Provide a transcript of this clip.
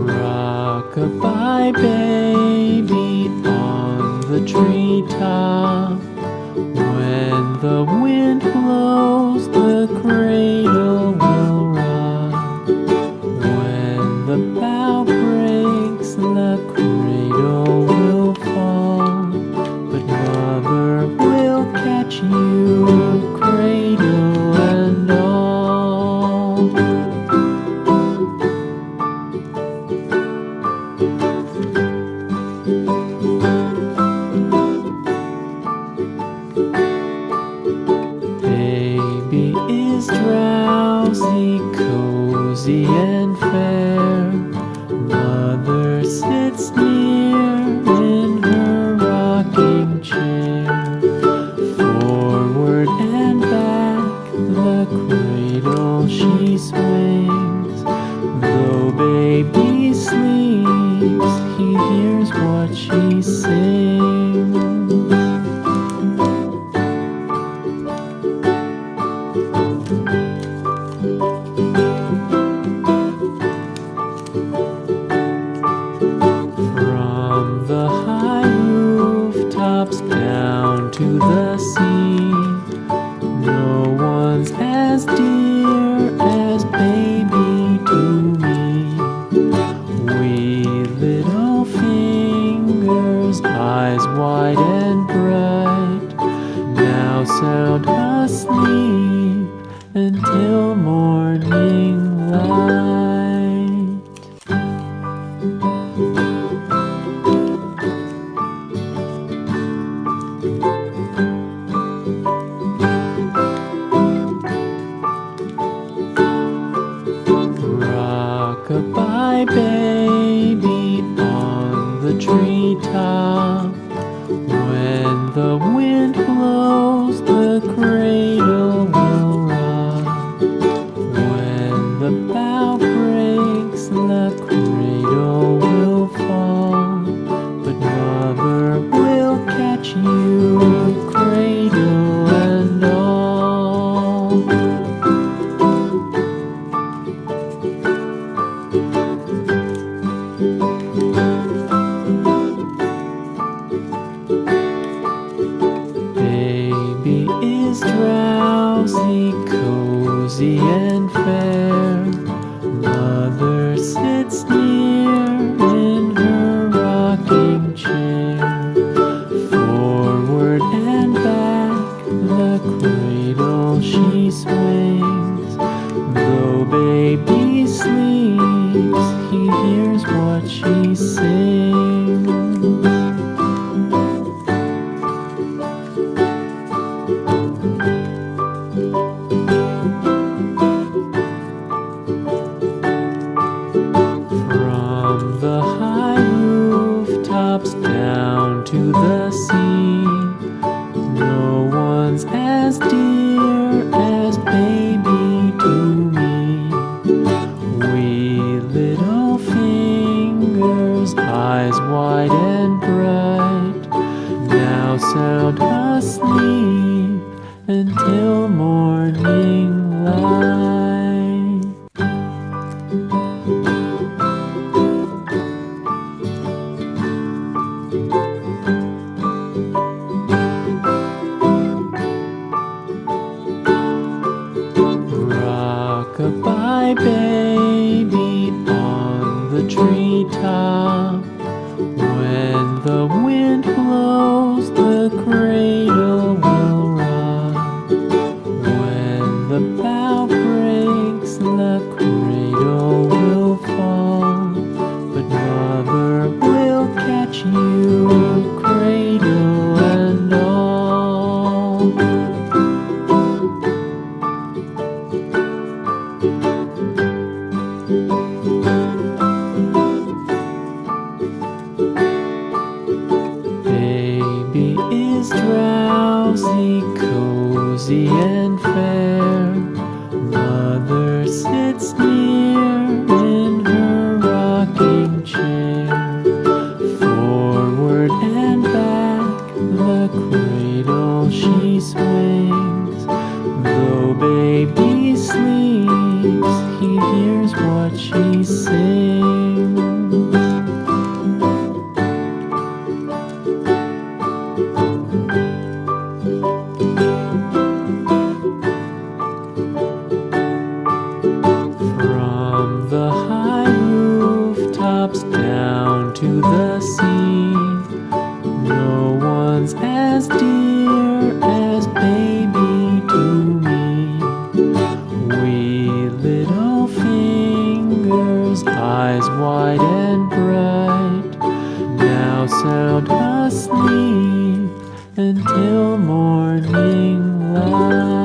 Rock-a-bye baby on the treetop. When the wind blows, the cradle will rock. When the bough breaks, the cradle will fall. But Mother will catch you, cradle and all. Baby is drowsy, cozy and fair. Mother sits near in her rocking chair. Forward and back, the cradle she swings. Though baby sleeps, he hears what she sings. From the high rooftops down to the sea, no one's as dear as baby to me. Wee little fingers, eyes wide and bright, now sound asleep until morning light. Rock-a-bye baby on the treetop. When the wind blows, the cradle will rock. When the bough breaks, the cradle will fall. But Mother will catch you, cradle and all. Baby is drowsy, cozy and fair. Mother sits near in her rocking chair. Forward and back, the cradle she swings. Though baby sleeps, he hears what she sings. From the high rooftops down to the sea, no one's as dear as baby to me. Wee little fingers, eyes wide and bright, now sound asleep until morning light. Rock-a-bye baby on the treetop. When the wind blows, the cradle will rock. When the bough breaks, the cradle will fall. But Mother will catch you, cradle and all. Baby is drowsy, cozy and fair. Mother sits near in her rocking chair. For to the sea. No one's as dear as baby to me. Wee little fingers, eyes wide and bright, now sound asleep until morning light.